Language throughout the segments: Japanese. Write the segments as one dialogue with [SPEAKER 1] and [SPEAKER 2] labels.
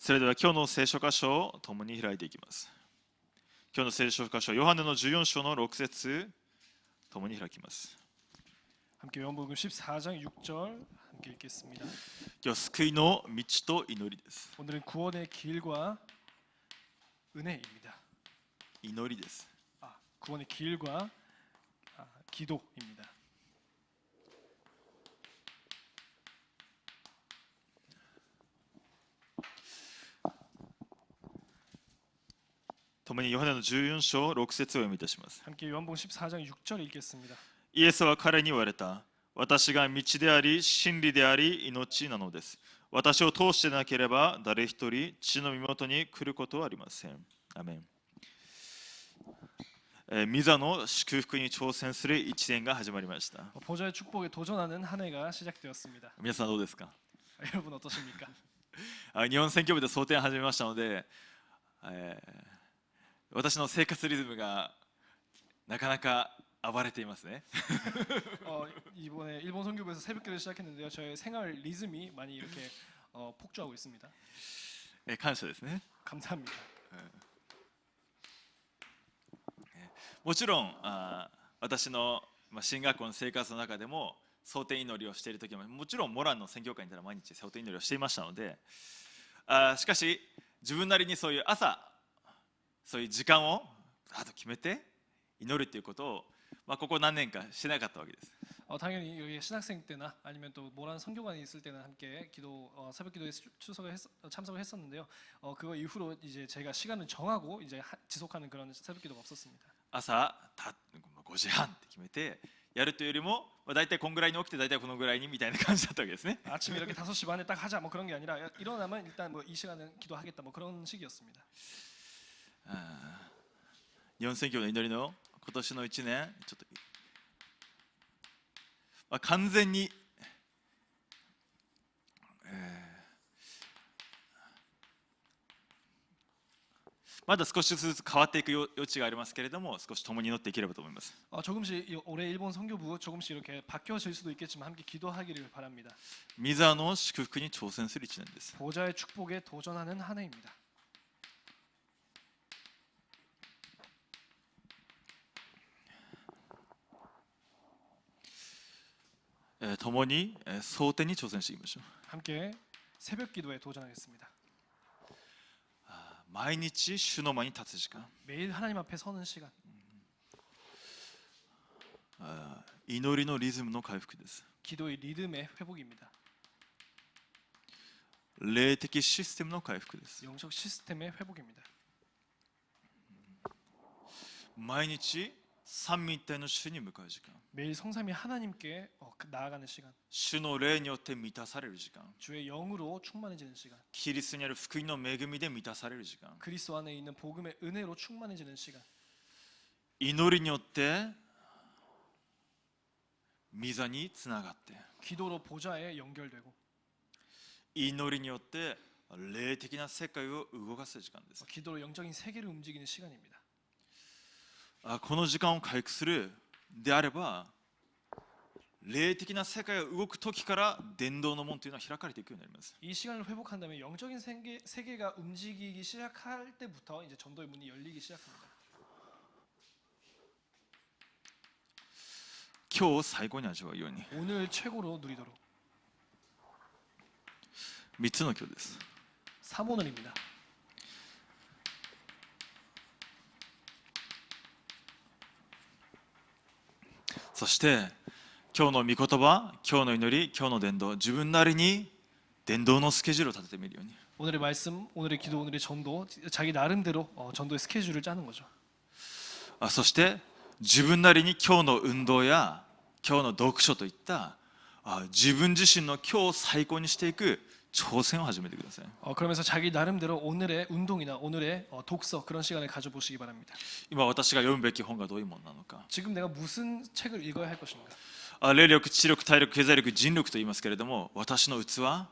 [SPEAKER 1] それでは今日の聖書箇所を共に開いていきます。今日の聖書箇所、ヨハネの14章の6節共に開きます。
[SPEAKER 2] 함께 요한복음 14장 6절 함께 읽겠습니다.
[SPEAKER 1] 今日救いの道と祈りです。
[SPEAKER 2] 오늘은 구원의 길과 은혜입니다.
[SPEAKER 1] 祈りです。
[SPEAKER 2] 구원의 길과 기도입니다.
[SPEAKER 1] 共にヨハネの14章6節を読みいたします。
[SPEAKER 2] 함께 요한복음 14장 6절 읽겠습니다.
[SPEAKER 1] イエスは彼に言われた。私が道であり真理であり命なのです。私を通してなければ誰一人父の身元に来ることはありません。アメン。ミザの祝福に挑戦する一年が始まりました。
[SPEAKER 2] 보좌의 축복에 도전하는 한 해가 시작되었습니다.
[SPEAKER 1] 皆さんどうですか？
[SPEAKER 2] 여러분 어떠십니까?
[SPEAKER 1] 日本選挙部で争点を始めましたので、私の生活リズムがなかなか暴れていますね。
[SPEAKER 2] 이번에 일본 선교부에서 새벽기도를 시작했는데요. 저의 생활 리듬이 많이 이렇게 폭주하고 있습니다.
[SPEAKER 1] 感謝ですね。
[SPEAKER 2] 감사합니다.
[SPEAKER 1] もちろん私の進学校の生活の中でも蒼天祈りをしている時ももちろんモランの宣教会にいたら毎日蒼天祈りをしていましたので、しかし自分なりにそういう朝そういう時間を決めて祈るということを、ここ何年かしなかったわけです。
[SPEAKER 2] 당연히 여기 신학생 때나 아니면 또 모란 선교관이 있을 때는 함께 새벽 기도에 참석을 했었는데요. 그거 이후로 이제 제가 시간을 정하고 이제 지속하는 그런 새벽 기도가 없었습니다.
[SPEAKER 1] 朝5時半って決めてやるというよりも、大体こんぐらいに起きて大体このぐらいにみたいな感じだったわけですね。
[SPEAKER 2] 아침 이렇게 5시 반에 딱 하자 뭐 그런 게 아니라 일어나면 일단 뭐 이 시간은 기도하겠다 뭐 그런 식이었습니다.
[SPEAKER 1] 日本選挙の祈りの今年の1年ちょっと、完全に、まだ少しずつ変わっていく余地がありますけれども、少し共に祈っていければと思います。
[SPEAKER 2] 조금씩 올해 일본 선교부 조금씩 이렇게 바뀌어질 수도 있겠지만 함께 기도하기를 바랍니다.
[SPEAKER 1] ミザの祝福に挑戦する1年です。
[SPEAKER 2] 보좌의 축복에 도전하는 한 해입니다.
[SPEAKER 1] 共に蒼天に挑戦していきましょう。
[SPEAKER 2] 함께 새벽 기도에 도전하겠습니다.
[SPEAKER 1] 毎日主の前に立つ時間、
[SPEAKER 2] 매일 하나님 앞에 서는 시간.
[SPEAKER 1] 祈りのリズムの回復です。
[SPEAKER 2] 기도의 리듬의 회복입니다.
[SPEAKER 1] 霊的システムの回復です。
[SPEAKER 2] 영적 시스템의 회복입니다.
[SPEAKER 1] 毎日三位一体の主に向かう時間、
[SPEAKER 2] 매일 성삼위 하나님께 나아가는 시간.
[SPEAKER 1] 主の霊によって満たされる時間、
[SPEAKER 2] 주의 영으로 충만해지는 시간.
[SPEAKER 1] キリストにある福音の恵みで満たされる時間、
[SPEAKER 2] 그리스도 안에 있는 복음의 은혜로 충만해지는 시간.
[SPEAKER 1] 祈りによって御座につながって、
[SPEAKER 2] 기도로 보좌에 연결되고
[SPEAKER 1] 祈りによって霊的な世界を動かす時間です。
[SPEAKER 2] 기도로 영적인 세계를 움직이는 시간입니다.
[SPEAKER 1] この時間を回復するであれば、霊的な世界が動く時から伝道の門というのは開かれていくようになります。
[SPEAKER 2] 이 시간을 회복한다면 영적인 세계가 움직이기 시작할 때부터 이제 전도의 문이 열리기 시작합니다.
[SPEAKER 1] 今日最後に味わうように
[SPEAKER 2] 오늘 최고로 누리도록
[SPEAKER 1] 3つの今日です。
[SPEAKER 2] 3오늘입니다.
[SPEAKER 1] そして今日の御言葉、今日の祈り、今日の伝道、自分なりに伝道のスケジュールを立ててみるように。
[SPEAKER 2] 오늘의 말씀, 오늘의 기도, 오늘의 전도, 자기 나름대로 전도의 스케줄을 짜는 거죠.
[SPEAKER 1] そして自分なりに今日の運動や今日の読書といった自分自身の今日最高にしていく挑戦を始めてください。
[SPEAKER 2] 그러면서 자기 나름대로 오늘의 운동이나 오늘의 독서 그런 시간을 가져보시기 바랍니다.
[SPEAKER 1] 今私が読むべき本がどういうものなのか。
[SPEAKER 2] 지금 내가 무슨 책을 읽어야 할 것인가?
[SPEAKER 1] 霊力、知力、体力、経済力、人力と言いますけれども、私の器、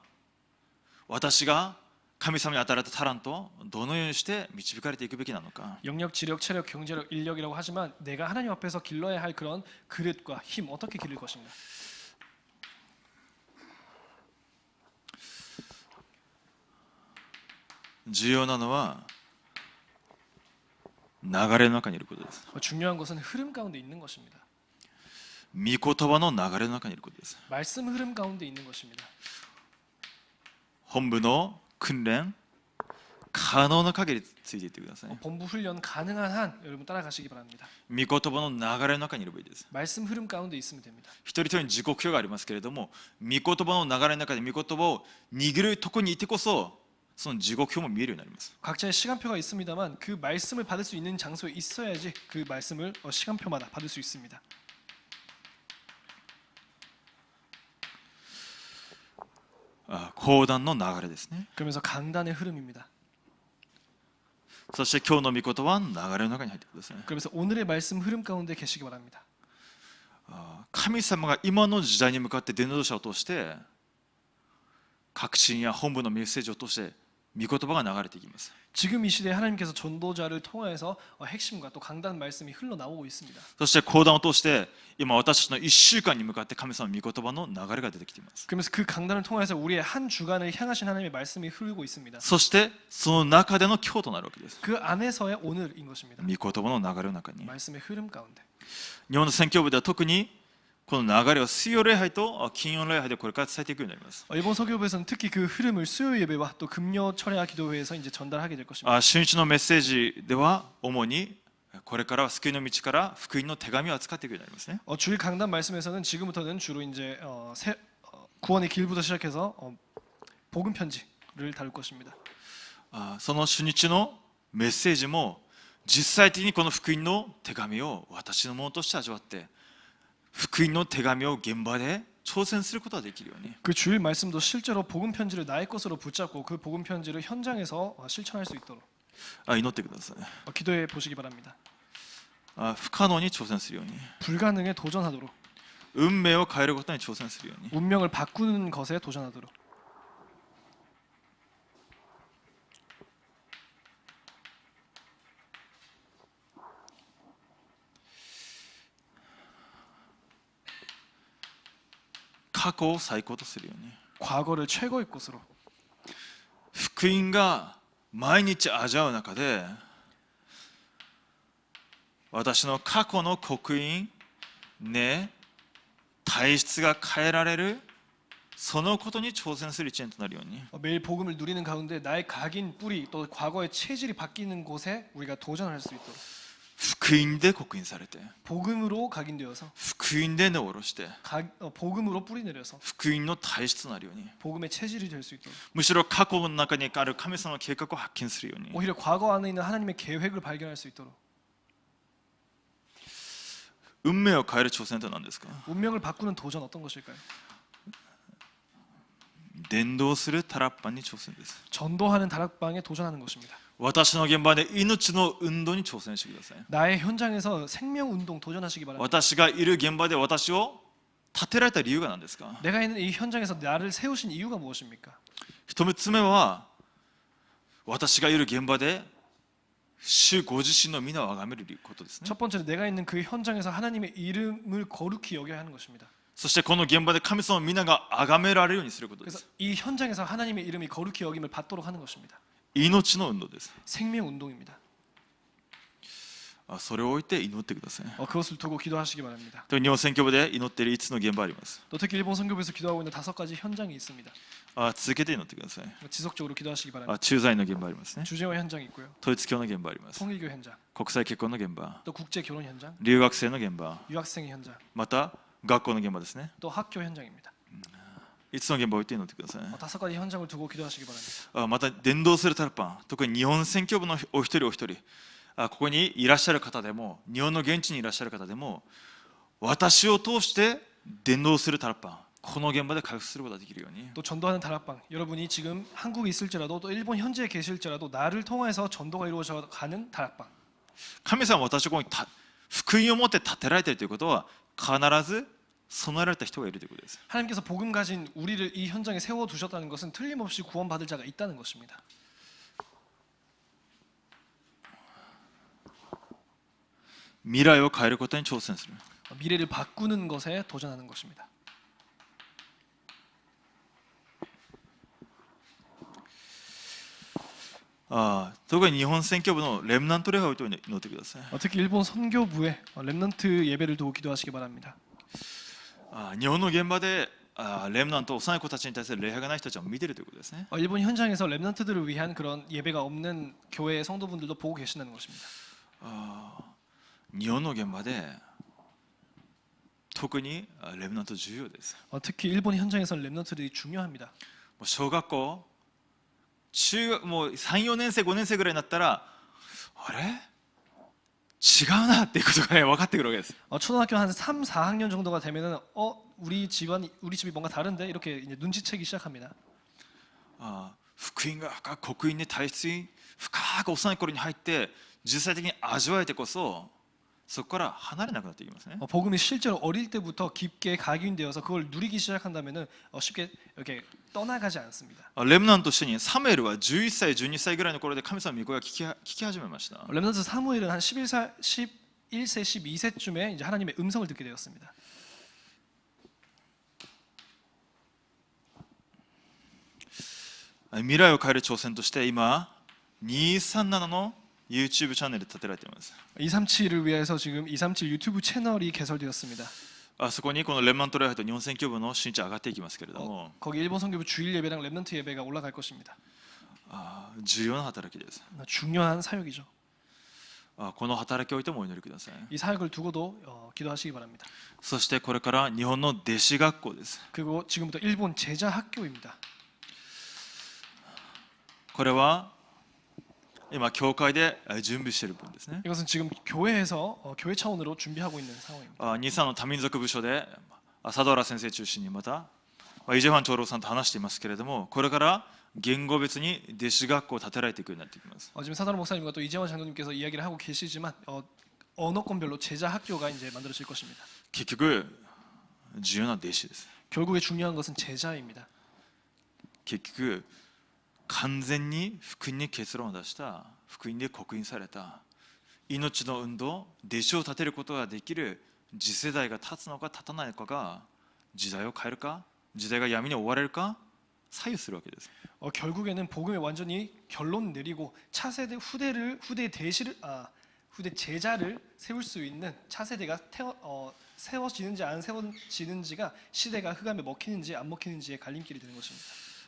[SPEAKER 1] 私が神様に与えられたタラントをどのようにして導かれていくべきなのか。
[SPEAKER 2] 영역, 지력, 체력, 경제력, 인력이라고 하지만 내가 하나님 앞에서 길러야 할 그런 그릇과 힘 어떻게 기를 것인가?
[SPEAKER 1] 今重要なのは流れの中にいることです。
[SPEAKER 2] 중요한 것은 흐름 가운데 있는 것입니다.
[SPEAKER 1] 御言葉の流れの中にいることです。
[SPEAKER 2] 말씀 흐름 가운데 있는 것입니다.
[SPEAKER 1] 本部の訓練可能な限りついていってください。
[SPEAKER 2] 본부 훈련 가능한 한 여러분 따라가시기 바랍니다.
[SPEAKER 1] 御言葉の流れの中にいればいいです。
[SPEAKER 2] 말씀 흐름 가운데 있으면 됩니다.
[SPEAKER 1] 一人一人に時刻表がありますけれども、御言葉の流れの中で御言葉を握るところにいてこそ、その時刻表も見えるようになります。
[SPEAKER 2] 각자의 시간표가 있습니다만 그 말씀을 받을 수 있는 장소에 있어야지 그 말씀을 시간표마다 받을 수 있습니다.
[SPEAKER 1] 講談の流れですね。
[SPEAKER 2] 그러면서 강단의 흐름입니다.
[SPEAKER 1] そして今日の御言葉の流れの中に入ってください。
[SPEAKER 2] 그러면서 오늘의 말씀 흐름 가운데 계시기 바랍니다.
[SPEAKER 1] 神様が今の時代に向かって伝道者を通して確信や本部のメッセージを通して御言葉が流れていきます。
[SPEAKER 2] 지금 이 시대에 하나님께서 전도자를 통해서 핵심과 또 강단 말씀이 흘러나오고 있습니다.
[SPEAKER 1] そして講談を通して今私たちの1週間に向かって神様の御言葉の流れが出てきています。
[SPEAKER 2] 그러면서 그 강단을 통해서 우리의 한 주간을 향하신 하나님의 말씀이 흐르고 있습니다.
[SPEAKER 1] そしてその中での今日となるわけです。
[SPEAKER 2] 그 안에서의 오늘인 것입니다.
[SPEAKER 1] 御言葉の流れの中に
[SPEAKER 2] 말씀의 흐름 가운데.
[SPEAKER 1] 日本の宣教部では特にこの流れを水曜礼拝と金曜礼拝でこれから伝えていくようになります。
[SPEAKER 2] 일본 서교부에서는 특히 그 흐름을 수요 예배와 또 금요 철야 기도회에서 이제 전달하게 될 것입니다.
[SPEAKER 1] 初日のメッセージでは主にこれからは救いの道から福音の手紙を扱っていくようになりますね。
[SPEAKER 2] 주일 강단 말씀에서는 지금부터는 주로 이제 구원의 길부터 시작해서 복음 편지를 다룰 것입니다.
[SPEAKER 1] その初日のメッセージも実際的にこの福音の手紙を私のものとして味わって福音の手紙を現場で挑戦することができるように
[SPEAKER 2] 그 주일 말씀도 실제로 복음 편지를 나의 것으로 붙잡고 그 복음 편지를 현장에서 실천할 수 있도록
[SPEAKER 1] 祈ってください。
[SPEAKER 2] 기도해 보시기 바랍니다.
[SPEAKER 1] 不可能に挑戦するように
[SPEAKER 2] 불가능에 도전하도록
[SPEAKER 1] 運命を変えることに挑戦するように
[SPEAKER 2] 운명을 바꾸는 것에 도전하도록
[SPEAKER 1] 過去を最高とするように
[SPEAKER 2] 과거를 최고의 것으로
[SPEAKER 1] 福音が毎日味わう中で私の過去の刻印ね体質が変えられるそのことに挑戦する一年となるように
[SPEAKER 2] 매일 복음을 누리는 가운데 나의 각인 뿌리 또 과거의 체질이 바뀌는 곳에 우리가 도전할 수 있도록
[SPEAKER 1] 福音で刻印されて
[SPEAKER 2] 복음으로 각인되어서
[SPEAKER 1] 福音で根を下ろして
[SPEAKER 2] 복음으로 뿌리 내려서
[SPEAKER 1] 福音の体質となるように
[SPEAKER 2] 복음의 체질이 될 수 있도록
[SPEAKER 1] むしろ過去の中にある神様の計画を発見するように
[SPEAKER 2] 오히려 과거 안에 있는 하나님의 계획을 발견할 수 있도록
[SPEAKER 1] 運命を変える挑戦とは何ですか
[SPEAKER 2] 운명을 바꾸는 도전 어떤 것일까요?
[SPEAKER 1] 伝道するタラッパンに挑戦です
[SPEAKER 2] 전도하는 다락방에 도전하는 것입니다.
[SPEAKER 1] 私の現場で命の運動に挑戦してください
[SPEAKER 2] 나의 현장에서 생명 운동 도전하시기 바랍니다.
[SPEAKER 1] 私がいる現場で私を立てられた理由が何ですか
[SPEAKER 2] 내가 있는 이 현장에서 나를 세우신 이유가 무엇입니까?
[SPEAKER 1] 一つ目は私がいる現場で主ご自身の皆を崇めることですね
[SPEAKER 2] 첫 번째는 내가 있는 그 현장에서 하나님의 이름을 거룩히 여겨야 하는 것입니다.
[SPEAKER 1] そしてこの現場で神様の皆が崇められるようにすることで
[SPEAKER 2] 그래서
[SPEAKER 1] す
[SPEAKER 2] 이 현장에서 하나님의 이름이 거룩히 여김을 받도록 하는 것입니다.
[SPEAKER 1] 命の運動です
[SPEAKER 2] 생명 운동입니다.
[SPEAKER 1] それを置いて祈ってください
[SPEAKER 2] 그것을 두고 기도하시기 바랍니다.
[SPEAKER 1] 日本選挙部で祈っている5つの現場あります
[SPEAKER 2] 또 특히 일본 선교부에서 기도하고 있는 5가지 현장이 있습니다.
[SPEAKER 1] 続けて祈ってください
[SPEAKER 2] 지속적으로 기도하시기 바랍니다.
[SPEAKER 1] 駐在の現場ありますね
[SPEAKER 2] 주재원 현장이 있고요.
[SPEAKER 1] 統一教の現場あります
[SPEAKER 2] 통일교 현장,
[SPEAKER 1] 国際結婚の現場
[SPEAKER 2] 또 국제 결혼 현장,
[SPEAKER 1] 留学生の現場
[SPEAKER 2] 유학생 현장,
[SPEAKER 1] また学校の現場ですね
[SPEAKER 2] 또 학교 현장입니다.
[SPEAKER 1] 5つの現場を置いて祈ってください
[SPEAKER 2] 5가지 현장을 두고 기도하시기 바랍니다.
[SPEAKER 1] また伝道するタラッパン特に日本宣教部のお一人お一人ここにいらっしゃる方でも日本の現地にいらっしゃる方でも私を通して伝道するタラッパンこの現場で回復することができるように
[SPEAKER 2] 또 전도하는 다락방 여러분이 지금 한국에 있을지라도 또 일본 현지에 계실지라도 나를 통해서 전도가 이루어져 가는 다락방
[SPEAKER 1] 神様は私をここに福音を持って立てられているということは必ず備えられた人がいるということです
[SPEAKER 2] 하나님께서 복음 가진 우리를 이 현장에 세워 두셨다는 것은 틀림없이 구원받을 자가 있다는 것입니다.
[SPEAKER 1] 未来を変えることに挑戦する
[SPEAKER 2] 미래를 바꾸는 것에 도전하는 것입니다.
[SPEAKER 1] 特に日本宣教部のレムナント礼拝を祈ってください。
[SPEAKER 2] 특히 일본 선교부의 렘넌트 예배를 두고 기도하시기 바랍니다.
[SPEAKER 1] 日本の現場でレムナント幼い子たちに対する礼拝がない人たちを見ているということですね。
[SPEAKER 2] 일본 현장에서 렘넌트들을 위한 그런 예배가 없는 교회의 성도분들도 보고 계신다는 것입니다.
[SPEAKER 1] 日本の現場で特にレムナント重要です。
[SPEAKER 2] 특히 일본 현장에서는 렘넌트들이 중요합니다.
[SPEAKER 1] もう小学校、中学もう3、4年生、5年生ぐらいになったらあれ違うなっていうことがね分かってくるわけです。
[SPEAKER 2] 초등학교 한 3, 4학년 정도가 되면은 우리 집이 뭔가 다른데 이렇게 이제 눈치채기 시작합니다.
[SPEAKER 1] 福音が深く刻印で体質に深く幼い頃に入って実際的に味わえてこそそこから離れなくなっていきますね。
[SPEAKER 2] 복음이 실제로 어릴 때부터 깊게 각인되어서 그걸 누리기 시작한다면은 쉽게 이렇게 떠나가지 않습니다.
[SPEAKER 1] レムナントとしてにサムエルは11歳、12歳ぐらいの頃で神様の御声が聞き始めました。
[SPEAKER 2] 렘넌트 사무엘은 한 11세, 12세쯤에 이제 하나님의 음성을 듣게 되었습니다.
[SPEAKER 1] 未来を変える挑戦として今237の YouTube チャンネル立てられています。
[SPEAKER 2] 237를 위해서 지금 237 유튜브 채널이 개설되었습니다.
[SPEAKER 1] そこにこのレムナント礼拝と日本宣教部の新地上がっていきますけれども、
[SPEAKER 2] 거기 일본 선교부 주일 예배랑 렘넌트 예배가 올라갈 것입니다.
[SPEAKER 1] 重要な働きです。
[SPEAKER 2] 중요한 사역이죠.
[SPEAKER 1] この働きをおいてもお祈りください。
[SPEAKER 2] 이 사역을 두고도 기도하시기 바랍니다.
[SPEAKER 1] そしてこれから日本の弟子学校です。
[SPEAKER 2] 그리고 지금부터 일본 제자 학교입니다.
[SPEAKER 1] これは今教会で準備している分ですね。
[SPEAKER 2] 이것은 지금 교회에서 교회 차원으로 준비하고 있는 상황입니다.
[SPEAKER 1] 日産の多民族部署で佐藤原先生中心にまたイ・ジェファン長老さんと話していますけれども、これから言語別に弟子学校を建てられていくようになっていきます。
[SPEAKER 2] 지금 사다로 목사님과 또 이재원 장로님께서 이야기를 하고 계시지만 언어권별로 제자 학교가 이제 만들어질 것입니다.
[SPEAKER 1] 結局重要な弟子です。
[SPEAKER 2] 결국에 중요한 것은 제자입니다.
[SPEAKER 1] 結局完全に福音に結論を出した福音で刻印された命の運動、弟子を立てることができる次世代が立つのか立たないのかが時代を変えるか、時代が闇に追われるか左右するわけです。
[SPEAKER 2] 결국에는 복음에 완전히 결론 내리고 차세대 후대 제자를 세울 수 있는 차세대가 세워지는지 안 세워지는지가 시대가 흑암에 먹히는지 안 먹히는지의 갈림길이 되는 것입니다.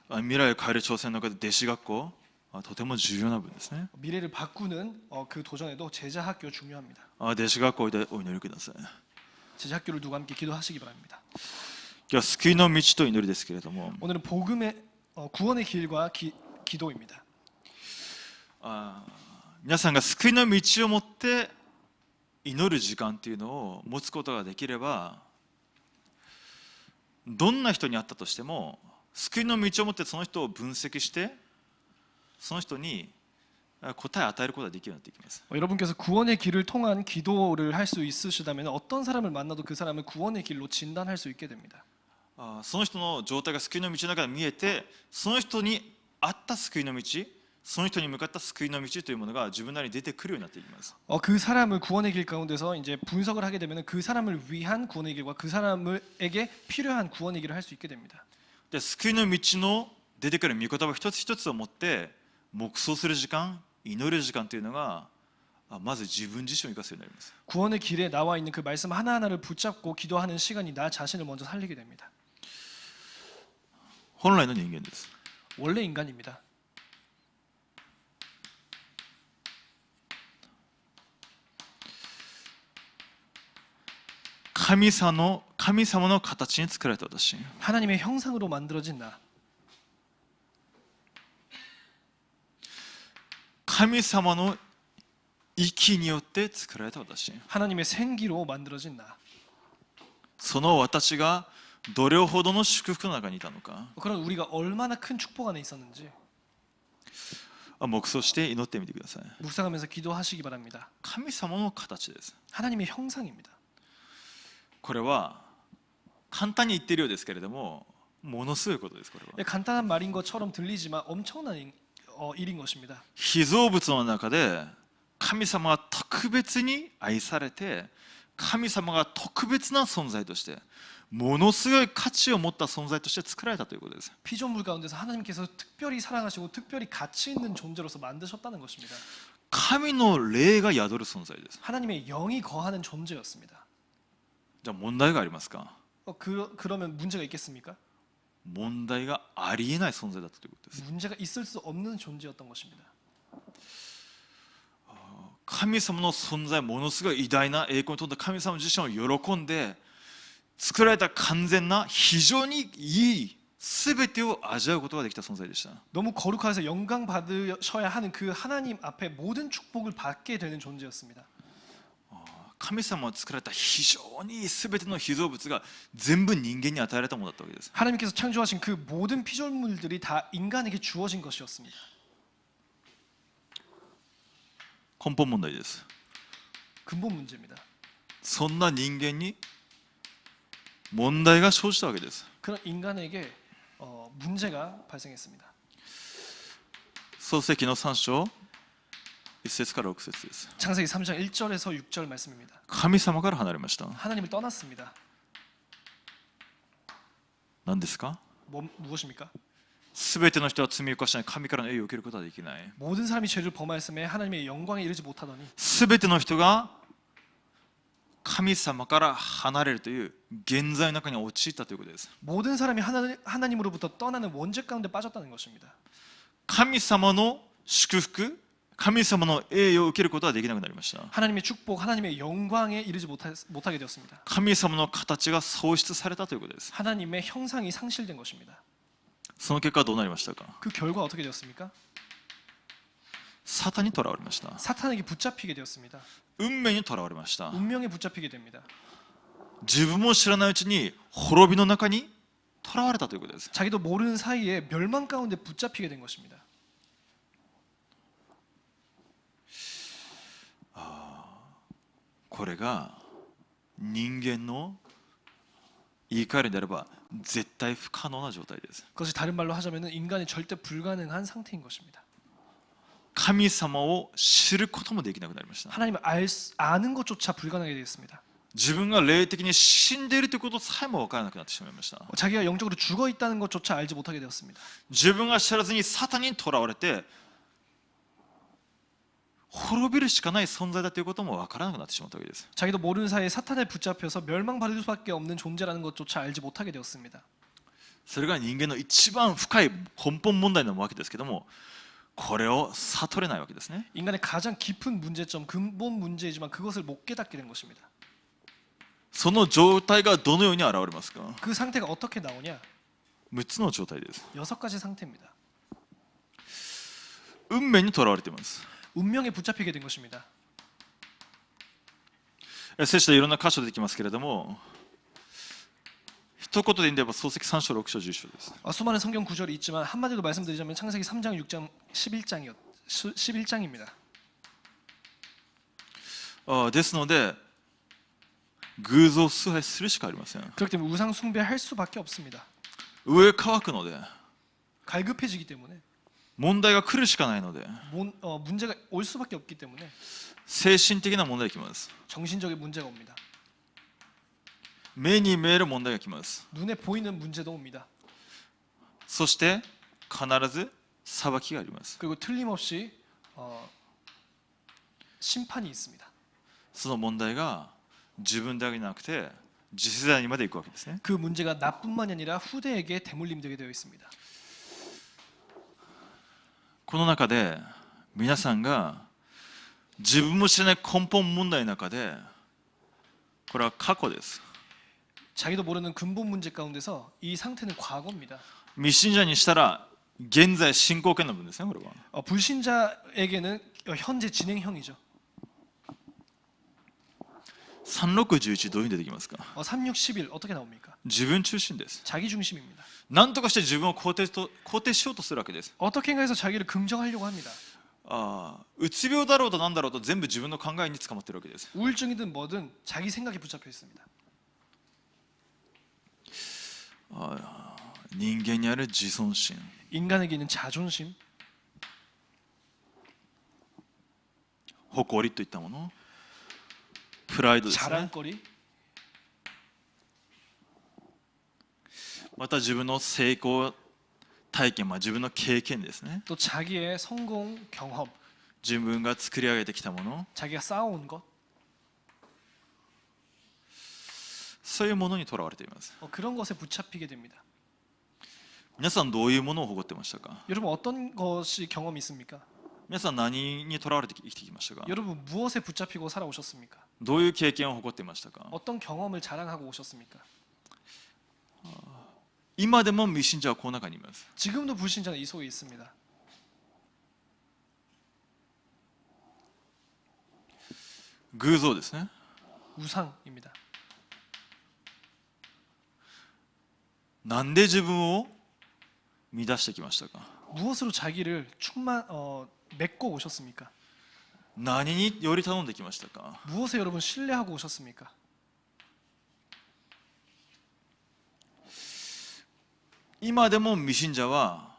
[SPEAKER 1] 未来を変える挑戦の中で弟子学校とても重要な分ですね。
[SPEAKER 2] 미래를 바꾸는 그 도전에도 제자 학교 중요합니다.
[SPEAKER 1] 弟子学校でお祈りください。
[SPEAKER 2] 제자 학교를 두고 함께 기도하시기 바랍니다.
[SPEAKER 1] 今日は救いの道と祈りですけれども、
[SPEAKER 2] 오늘은 복음의 구원의 길과 기도입니다.
[SPEAKER 1] 皆さんが救いの道を持って祈る時間というのを持つことができれば、どんな人に会ったとしても救いの道を持ってその人を分析してその人に答えを与えることができるようになっていきます。
[SPEAKER 2] 여러분께서 구원의 길을 통한 기도를 할 수 있으시다면 어떤 사람을 만나도 그 사람을 구원의 길로 진단할 수 있게 됩니다.
[SPEAKER 1] その人の状態が救いの道の中で見えて、その人に合った救いの道、その人に向かった救いの道というものが自分なりに出てくるようになっていきます。
[SPEAKER 2] 그 사람을 구원의 길 가운데서 이제 분석을 하게 되면 그 사람을 위한 구원의 길과 그 사람에게 필요한 구원의 길을 할 수 있게 됩니다.
[SPEAKER 1] で救いの道の出てくる御言葉一つ一つを持って黙想する時間、祈る時間というのがまず自分自身を生かすようになります。
[SPEAKER 2] 구원의 길에 나와 있는 그 말씀 하나하나를 붙잡고 기도하는 시간이 나 자신을 먼저 살리게 됩니다.
[SPEAKER 1] 本来の人間です。
[SPEAKER 2] 원래 인간입니다.
[SPEAKER 1] 神様の形に作られた私。
[SPEAKER 2] 하나님의 형상으로 만들어진 나.
[SPEAKER 1] 神様の息によって作られた私。
[SPEAKER 2] 하나님의 생기로 만들어진 나.
[SPEAKER 1] その私がどれほどの祝福の中にいたのか、
[SPEAKER 2] 그런 우리가 얼마나 큰 축복 안에 있었는지
[SPEAKER 1] 黙想して祈ってみてください。
[SPEAKER 2] 묵상하면서 기도하시기 바랍니다.
[SPEAKER 1] 神様の形です。
[SPEAKER 2] 하나님의 형상입니다.
[SPEAKER 1] これは簡単に言っているようですけれども、ものすごいことです。これは
[SPEAKER 2] 간단한 말인 것처럼 들리지만 엄청난 일인 것입니다.
[SPEAKER 1] 被造物の中で神様が特別に愛されて、神様が特別な存在としてものすごい価値を持った存在として作られたということです。
[SPEAKER 2] 피조물 가운데서 하나님께서 특별히 사랑하시고 특별히 가치 있는 존재로서 만드셨다는 것입니다.
[SPEAKER 1] 神の霊が宿る存在です。
[SPEAKER 2] 하나님의 영이 거하는 존재였습니다.
[SPEAKER 1] じゃあ問題がありますか？
[SPEAKER 2] 그러면 문제가 있겠습니까?
[SPEAKER 1] 問題がありえない存在だったということです。
[SPEAKER 2] 문제가 있을 수 없는 존재였던 것입니다.
[SPEAKER 1] 神様の存在、ものすごい偉大な栄光に富んだ神様自身を喜んで作られた完全な非常にいい全てを味わうことができた存在でした。
[SPEAKER 2] 너무 거룩하여서 영광 받으셔야 하는 그 하나님 앞에 모든 축복을 받게 되는 존재였습니다.
[SPEAKER 1] 神様を作られた非常に全ての被造物が全部人間に与えられたものだったわけです。
[SPEAKER 2] 하나님께서 창조하신 그 모든 피조물들이 다 인간에게 주어진 것이었습니다.
[SPEAKER 1] 根本問題です。
[SPEAKER 2] 근본 문제입니다.
[SPEAKER 1] そんな人間に問題が生じたわけです。
[SPEAKER 2] 그런 인간에게 문제가 발생했습니다.
[SPEAKER 1] 創世記の3章1節から6節です。
[SPEAKER 2] 창세기 3장 1절에서 6절 말씀입니다.
[SPEAKER 1] 神様から離れました。
[SPEAKER 2] 하나님을 떠났습니다.
[SPEAKER 1] 何ですか？
[SPEAKER 2] 무엇입니까?
[SPEAKER 1] すべての人は罪を犯しない神からの栄誉を受けることはできない。
[SPEAKER 2] 모든 사람이 죄를 범하였음에 하나님의 영광에 이르지 못하더니
[SPEAKER 1] すべての人が神様から離れるという現在の中に陥ったということです。
[SPEAKER 2] 모든 사람이 하나님으로부터 떠나는 원죄 가운데 빠졌다는 것입니다.
[SPEAKER 1] 神様の祝福、神様の栄誉を受けることはできなくなりました。
[SPEAKER 2] 하나님의 축복, 하나님의 영광에 이르지 못하게 되었습니다.
[SPEAKER 1] 神様の形が喪失されたということです。
[SPEAKER 2] 하나님의 형상이 상실된 것입니다.
[SPEAKER 1] その結果はどうなりましたか？
[SPEAKER 2] 그 결과 어떻게 되었습니까?
[SPEAKER 1] サタンにとらわれました。
[SPEAKER 2] 사탄에게 붙잡히게 되었습니다.
[SPEAKER 1] 運命にとらわれました。
[SPEAKER 2] 운명에 붙잡히게 됩니다.
[SPEAKER 1] 自分も知らないうちに滅びの中にとらわれたということです。
[SPEAKER 2] 자기도 모르는 사이에 멸망 가운데 붙잡히게 된 것입니다.
[SPEAKER 1] これが人間の言い換えるであれば絶対不可能な状態です。
[SPEAKER 2] 그것이 다른 말로 하자면 인간이 절대 불가능한 상태인 것입니다.
[SPEAKER 1] 神様を知ることもできなくなりました。
[SPEAKER 2] 하나님을 아는 것조차 불가능하게 되었습니다.
[SPEAKER 1] 自分が霊的に死んでいるということさえも分からなくなってしまいました。
[SPEAKER 2] 자기가 영적으로 죽어 있다는 것조차 알지 못하게 되었습니다.
[SPEAKER 1] 自分が知らずにサタンにとらわれて滅びるしかない存在だということも分からなくなってしまったわけです。
[SPEAKER 2] 자기도 모르는 사이에 사탄에 붙잡혀서 멸망받을 수밖에 없는 존재라는 것조차 알지 못하게 되었습니다.
[SPEAKER 1] それが人間の一番深い根本問題なわけですけども、これを悟れないわけですね。
[SPEAKER 2] 인간의 가장 깊은 문제점, 근본 문제이지만 그것을 못 깨닫게 된 것입니다.
[SPEAKER 1] その状態がどのように現れますか？
[SPEAKER 2] 그 상태가 어떻게 나오냐?
[SPEAKER 1] 6つの状態です。
[SPEAKER 2] 6가지 상태입니다.
[SPEAKER 1] 運命にとらわれています。
[SPEAKER 2] 운명에 붙잡히게 된 것입니다.
[SPEAKER 1] 聖書でいろんな箇所出てきますけれども、一言で言えば創世記3章6章10章です。
[SPEAKER 2] 수많은 성경 구절이 있지만 한마디로 말씀드리자면 창세기 3장, 6장, 11장입니다.
[SPEAKER 1] ですので偶像崇拝するしかありません。
[SPEAKER 2] 그렇기 때문에 우상 숭배할 수밖에 없습니다.
[SPEAKER 1] 上乾くので
[SPEAKER 2] 갈급해지기 때문에
[SPEAKER 1] 問題が来るしかないので
[SPEAKER 2] 문제가 올 수밖에 없기 때문에
[SPEAKER 1] 精神的な問題が来ます。
[SPEAKER 2] 정신적인 문제가 옵니다.
[SPEAKER 1] 目に見える問題が来ます。
[SPEAKER 2] 눈에 보이는 문제도 옵니다.
[SPEAKER 1] そして必ず裁きがあります。
[SPEAKER 2] 그리고 틀림없이 심판이 있습니다.
[SPEAKER 1] その問題が自分だけじゃなくて次世代にまで行くわけですね。
[SPEAKER 2] 그 문제가 나뿐만이 아니라 후대에게 대물림되게 되어 있습니다.
[SPEAKER 1] この中で皆さんが自分も知らない根本問題の中で、これは過去です。
[SPEAKER 2] 자기도 모르는 근본 문제 가운데서 이 상태는 과거입니다.
[SPEAKER 1] 未信者にしたら現在進行形の部分ですね。これは
[SPEAKER 2] 불신자에게는 현재 진행형이죠.
[SPEAKER 1] 3611どういうふうに出てきますか？
[SPEAKER 2] 3611 어떻게 나옵니까?
[SPEAKER 1] 自分中心です。
[SPEAKER 2] 자기 중심입니다.
[SPEAKER 1] 何とかして自分を肯定しようとするわけです。
[SPEAKER 2] 어떻게인가 해서 자기를 긍정하려고 합니다.
[SPEAKER 1] うつ病だろうと何だろうと全部自分の考えに捕まってるわけです。
[SPEAKER 2] 우울증이든 뭐든 자기 생각에 붙잡혀 있습니다.
[SPEAKER 1] 人間にある自尊心、
[SPEAKER 2] 인간에게 있는 자존심,
[SPEAKER 1] 誇りといったもの、プライドですね。
[SPEAKER 2] 자랑거리,
[SPEAKER 1] また自分の成功体験、自分の経験ですね。
[SPEAKER 2] 또 자기의 성공 경험,
[SPEAKER 1] 自分が作り上げてきたもの、
[SPEAKER 2] 자기가 쌓아온 것,
[SPEAKER 1] そういうものにとらわれています。
[SPEAKER 2] 그런 것에 붙잡히게 됩니다.
[SPEAKER 1] 皆さんどういうものを誇ってましたか？
[SPEAKER 2] 여러분 어떤 것이 경험이 있습니까?
[SPEAKER 1] 皆さん何にとらわれて生きてきましたか？
[SPEAKER 2] 여러분 무엇에 붙잡히고 살아오셨습니까?
[SPEAKER 1] どういう経験を誇っていましたか？
[SPEAKER 2] 어떤 경험을 자랑하고 오셨습니까?
[SPEAKER 1] 今でも未信者はこの中にいます。
[SPEAKER 2] 지금도 불신자는 이 속에 있습니다.
[SPEAKER 1] 偶像ですね。
[SPEAKER 2] 우상입니다.
[SPEAKER 1] なんで自分を乱してきましたか？
[SPEAKER 2] 무엇으로 자기를 메꿔 오셨습니까?
[SPEAKER 1] 何により頼んできましたか？
[SPEAKER 2] 무엇에 여러분 신뢰하고 오셨습니까?
[SPEAKER 1] 今でも未信者は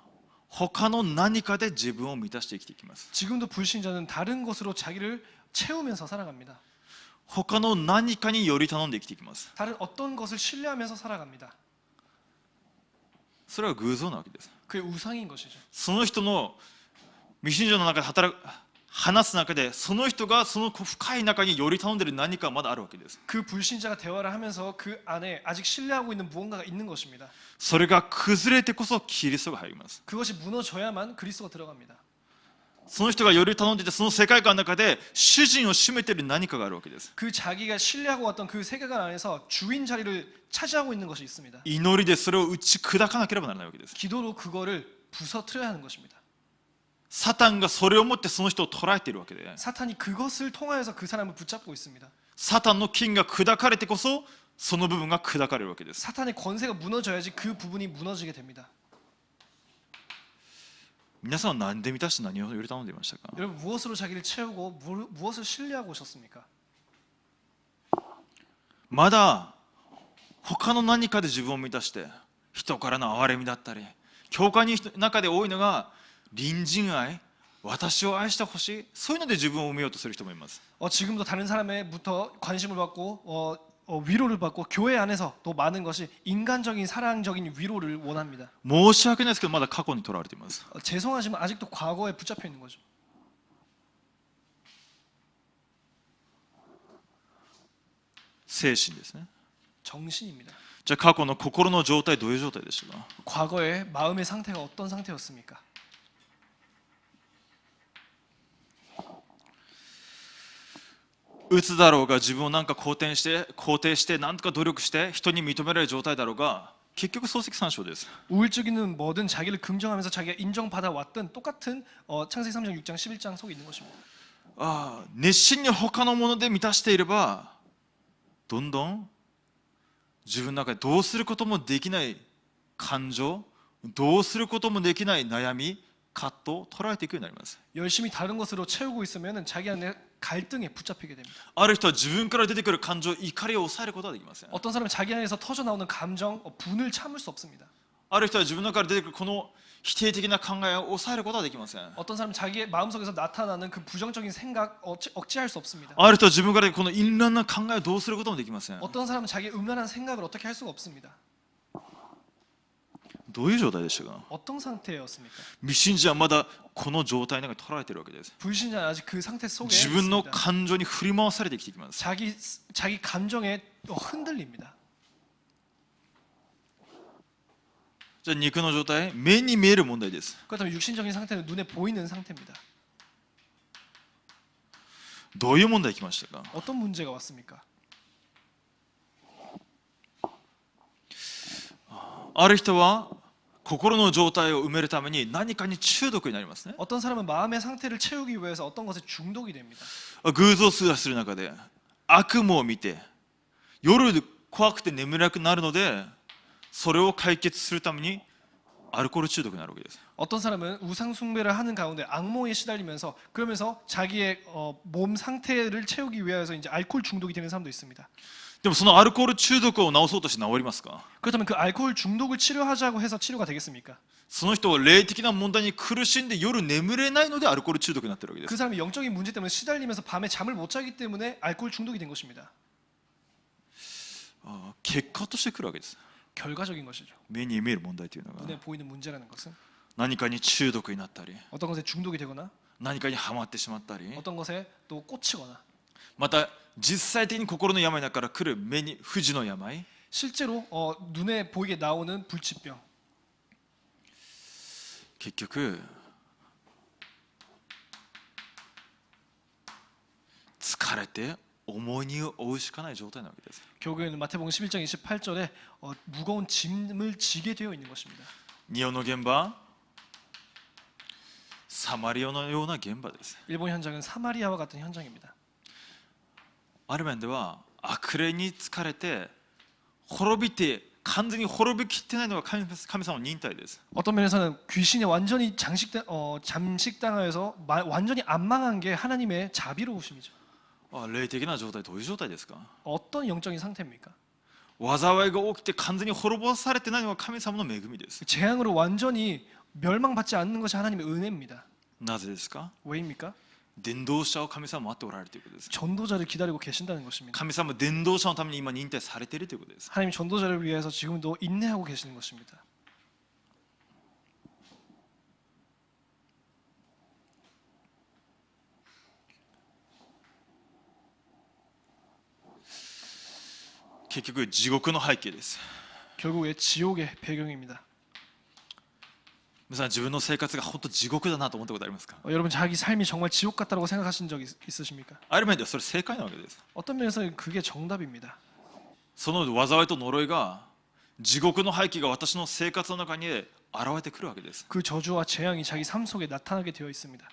[SPEAKER 1] 他の何かで自分を満たして生きていきます。
[SPEAKER 2] 지금도 불신자는 다른 것으로 자기를 채우면서 살아갑니다.
[SPEAKER 1] 他の何かにより頼んで生きていきます。
[SPEAKER 2] 다른 어떤 것을 신뢰하면서 살아갑니다.
[SPEAKER 1] それは偶像なわけです。
[SPEAKER 2] 그게 우상인 것이죠.
[SPEAKER 1] その人の未信者の中で話す中でその人がその深い中により頼んでいる何かがまだあるわけです。
[SPEAKER 2] 그 불신자가 대화를 하면서 그 안에 아직 신뢰하고 있는 무언가가 있는 것입니다.
[SPEAKER 1] それが崩れてこそキリストが入ります。
[SPEAKER 2] 그것이 무너져야만 그리스도가 들어갑니다.
[SPEAKER 1] その人がより頼んでいてその世界観の中で主人を占めている何かがあるわけです。
[SPEAKER 2] 그 자기가 신뢰하고 왔던 그 세계관 안에서 주인 자리를 차지하고 있는 것이 있습니다.
[SPEAKER 1] 祈りでそれを打ち砕かなければならないわけです。
[SPEAKER 2] 기도로 그거를 부서뜨려야 하는 것입니다.
[SPEAKER 1] サタンがそれをもってその人を捉えているわけで、
[SPEAKER 2] 사탄이 그것을 통하여서 그 사람을 붙잡고 있습니다.
[SPEAKER 1] サタンの金が砕かれてこそその部分が砕かれるわけです。
[SPEAKER 2] 사탄의 권세가 무너져야지 그 부분이 무너지게 됩니다.
[SPEAKER 1] 皆さんは何で満たして何をより頼んでいましたか？
[SPEAKER 2] 여러분 무엇으로 자기를 채우고 무엇을 신뢰하고 오셨습니까?
[SPEAKER 1] まだ他の何かで自分を満たして人からの憐れみだったり、教会の中で多いのが隣人愛、私を愛してほしい、そういうので自分を埋めようとする人もいます。
[SPEAKER 2] 지금도 다른 사람에부터 관심을 받고 위로를 받고 교회 안에서 또 많은 것이 인간적인 사랑적인 위로를 원합니다.
[SPEAKER 1] 申し訳ないですけどまだ過去にとらわれています。
[SPEAKER 2] 죄송하지만 아직도 과거에 붙잡혀 있는 거죠.
[SPEAKER 1] 精神ですね。
[SPEAKER 2] 정신입니다.
[SPEAKER 1] じゃあ過去の心の状態どういう状態でしたか？
[SPEAKER 2] 과거에 마음의 상태가 어떤 상태였습니까?
[SPEAKER 1] うつだろうが自分をなんか肯定して何とか努力して人に認められる状態だろうが結局漱石三章です。
[SPEAKER 2] 우울증이는 뭐든 자기를 긍정하면서 자기가 인정받아 왔든 똑같은 창세기 3장, 6장, 11장 속에 있는 것입니다.
[SPEAKER 1] 熱心に他のもので満たしていればどんどん自分の中でどうすることもできない感情、どうすることもできない悩み、葛藤を捉えていくようになります。
[SPEAKER 2] 열심히 다른 것으로 채우고 있으면 자기 안에 갈등에 붙잡히게 됩니다.
[SPEAKER 1] ある人は自分から出てくる感情、怒りを抑えることはできません。
[SPEAKER 2] 어떤 사람은 자기 안에서 터져 나오는 감정, 분을 참을 수 없습니다.
[SPEAKER 1] ある人は自分の中から出てくるこの否定的な考えを抑えることはできません。
[SPEAKER 2] 어떤 사람은 자기의 마음속에서 나타나는 그 부정적인 생각 억제할 수 없습니다.
[SPEAKER 1] ある人は自分からこの淫乱な考えをどうすることもできません。
[SPEAKER 2] 어떤 사람은 자기의 음란한 생각을 어떻게 할 수가 없습니다.
[SPEAKER 1] どういう状態でしたか？
[SPEAKER 2] 어떤 상태였습니까?
[SPEAKER 1] 未信者はまだこの状態の中に捉えているわけです。
[SPEAKER 2] 불신자는 아직 그 상태 속에
[SPEAKER 1] 自分の
[SPEAKER 2] 있습니다.
[SPEAKER 1] 感情に振り回されて生きていきます。
[SPEAKER 2] 자기 감정에 흔들립니다.
[SPEAKER 1] じゃあ肉の状態、目に見える問題です。
[SPEAKER 2] 그렇다면 육신적인 상태는 눈에 보이는 상태입니다.
[SPEAKER 1] どういう問題来ましたか？
[SPEAKER 2] 어떤 문제가 왔습니까?
[SPEAKER 1] ある人は心の状態を埋めるために何かに中毒になりますね。
[SPEAKER 2] 어떤 사람은 마음의 상태를 채우기 위해서 어떤 것에 중독이 됩니다.
[SPEAKER 1] 偶像崇拝する中で悪夢を見て夜怖くて眠れなくなるのでそれを解決するためにアルコール中毒になるわけです。
[SPEAKER 2] 어떤 사람은 우상 숭배를 하는 가운데 악몽에 시달리면서 그러면서 자기의 몸 상태를 채우기 위해서 이제 알코올 중독이 되는 사람도 있습니다.
[SPEAKER 1] でもそのアルコール中毒を治そうとして治りますか？
[SPEAKER 2] 그렇다면 그 알코올 중독을 치료하자고 해서 치료가 되겠습니까?
[SPEAKER 1] その人は霊的な問題に苦しんで夜眠れないのでアルコール中毒になっているわけで
[SPEAKER 2] 그
[SPEAKER 1] す。
[SPEAKER 2] 사람이 영적인 문제 때문에 시달리면서 밤에 잠을 못 자기 때문에 알코올 중독이 된 것입니다.
[SPEAKER 1] 結果としてくるわけです。
[SPEAKER 2] 결과적인 것이죠.
[SPEAKER 1] 目に見える問題というのが
[SPEAKER 2] 눈에 보이는 문제라는 것은
[SPEAKER 1] 何かに中毒になったり
[SPEAKER 2] 어떤 것에 중독이 되거나
[SPEAKER 1] 何かにはまってしまったり
[SPEAKER 2] 어떤 것에 또 꽂히거나
[SPEAKER 1] また実際的に心の病だから来る目に不治の病
[SPEAKER 2] 실제로 눈에 보이게 나오는 불치병
[SPEAKER 1] 結局疲れて重荷を負うしかない状態なわけです
[SPEAKER 2] 결국에는 마태복음 11장 28절에 무거운 짐을 지게 되어 있는 것입니다.
[SPEAKER 1] 日本の現場サマリオのような現場です
[SPEAKER 2] 일본 현장은 사마리아와 같은 현장입니다.
[SPEAKER 1] ある面では悪霊に疲れて滅びて完全に滅びきってないのが神様の忍耐です
[SPEAKER 2] 어떤 면에서는 귀신이 완전히 잠식당하여서 완전히 안 망한 게 하나님의 자비로우심이죠.
[SPEAKER 1] 霊的な状態どういう状態ですか
[SPEAKER 2] 어떤 영적인 상태입니까?
[SPEAKER 1] 災いが起きて完全に滅ぼされてないのが神様の恵みです
[SPEAKER 2] 재앙으로 완전히 멸망받지 않는 것이 하나님의 은혜입니다.
[SPEAKER 1] なぜですか
[SPEAKER 2] 왜입니까?
[SPEAKER 1] 伝道者を神様は待っておられるということです
[SPEAKER 2] 전도자를 기다리고 계신다는 것입니다.
[SPEAKER 1] 神様は伝道者のために今忍耐されているということです
[SPEAKER 2] 하나님 전도자를 위해서 지금도 인내하고 계시는 것입니다.
[SPEAKER 1] 結局地獄の背景です
[SPEAKER 2] 결국에 지옥의 배경입니다.
[SPEAKER 1] 皆さん自分の生活が本当地獄だなと思ったことありますか
[SPEAKER 2] 여러분 자기 삶이 정말 지옥 같다고 생각하신 적 있으십니까?
[SPEAKER 1] ある面ではそれ正解なわけです
[SPEAKER 2] 어떤 면에서는 그게 정답입니다.
[SPEAKER 1] その災いと呪いが地獄の背景が私の生活の中に現れてくるわけです
[SPEAKER 2] 그 저주와 재앙이 자기 삶 속에 나타나게 되어 있습니다.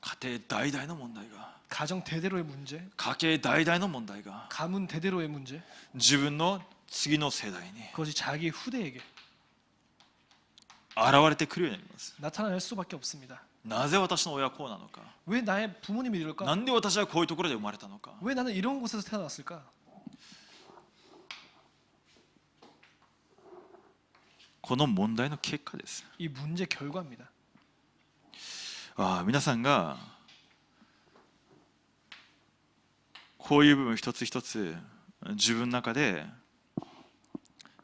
[SPEAKER 1] 家庭代々の問題が
[SPEAKER 2] 가정 대대로의 문제,
[SPEAKER 1] 家計代々の問題が
[SPEAKER 2] 가문 대대로의 문제,
[SPEAKER 1] 自分の次の世代に
[SPEAKER 2] 그것이 자기 후대에게
[SPEAKER 1] 現れてくるようになります
[SPEAKER 2] 나타날 수밖에 없습니다.
[SPEAKER 1] なぜ私の親はこうなのか
[SPEAKER 2] 왜 나의 부모님이 이럴까?
[SPEAKER 1] なんで私はこういうところで生まれたのか
[SPEAKER 2] 왜 나는 이런 곳에서 태어났을까?
[SPEAKER 1] この問題の結果です
[SPEAKER 2] 이 문제 결과입니다.
[SPEAKER 1] 皆さんがこういう部分一つ一つ自分の中で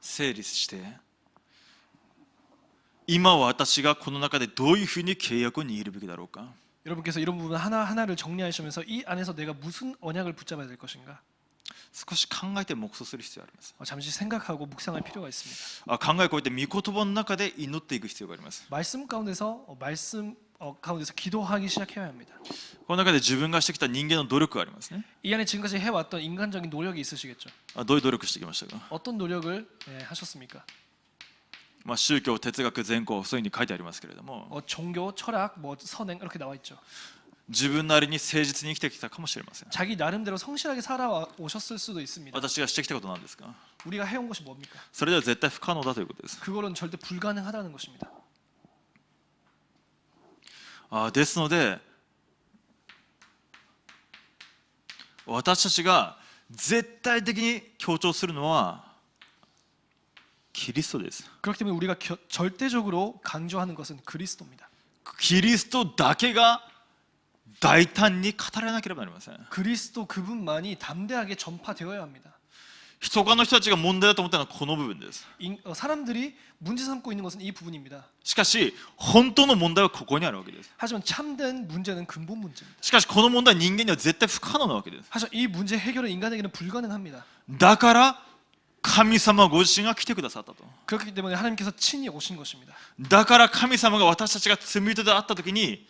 [SPEAKER 1] 整理して今私がこの中でどういうふうに契約を握るべきだろうか
[SPEAKER 2] 여러분께서 이런 부분 하나하나를 정리하시면서 이 안에서 내가 무슨 언약을 붙잡아야 될 것인가?
[SPEAKER 1] 少し考えて黙想する必要があります
[SPEAKER 2] 잠시 생각하고 묵상할 필요가 있습니다.
[SPEAKER 1] 考えを超えて御言葉の中で祈っていく必要があります
[SPEAKER 2] 말씀 가운데서 가운데서 기도하기 시작해야 합니다.
[SPEAKER 1] この中で自分がしてきた人間の努力がありますね
[SPEAKER 2] 이 안에 지금까지 해왔던 인간적인 노력이 있으시겠죠.
[SPEAKER 1] どういう努力してきましたか
[SPEAKER 2] 어떤 노력을 하셨습니까?
[SPEAKER 1] 宗教哲学善行そういうふうに書いてありますけれども
[SPEAKER 2] 종교, 철학, 선행 이렇게 나와 있죠.
[SPEAKER 1] 自分なりに誠実に生きてきたかもしれません
[SPEAKER 2] 자기 나름대로 성실하게 살아오셨을 수도 있습니다.
[SPEAKER 1] 私がしてきたことなんですか
[SPEAKER 2] 우리가 해온 것이 뭡니까?
[SPEAKER 1] それでは絶対不可能だということです
[SPEAKER 2] 그거는 절대 불가능하다는 것입니다.
[SPEAKER 1] ですので私たちが絶対的に強調するのはキリストです
[SPEAKER 2] 그렇기 때문에 우리가 절대적으로 강조하는 것은 그리스도입니다.
[SPEAKER 1] キリストだけが大胆に語られなければなりません
[SPEAKER 2] 그리스도 그분만이 담대하게 전파되어야 합니다.
[SPEAKER 1] 他の人たちが問題だと思ったのはこの部分です
[SPEAKER 2] 사람들이 문제 삼고 있는 것은 이 부분입니다.
[SPEAKER 1] しかし本当の問題はここにあるわけです
[SPEAKER 2] 하지만 참된 문제는 근본 문제입니다.
[SPEAKER 1] しかしこの問題は人間には絶対不可能なわけです
[SPEAKER 2] 하지만 이 문제 해결은 인간에게는 불가능합니다.
[SPEAKER 1] だから神様ご自身が来てくださったと
[SPEAKER 2] 그렇기 때문에 하나님께서 친히 오신 것입니다.
[SPEAKER 1] だから神様が私たちが罪人であった時に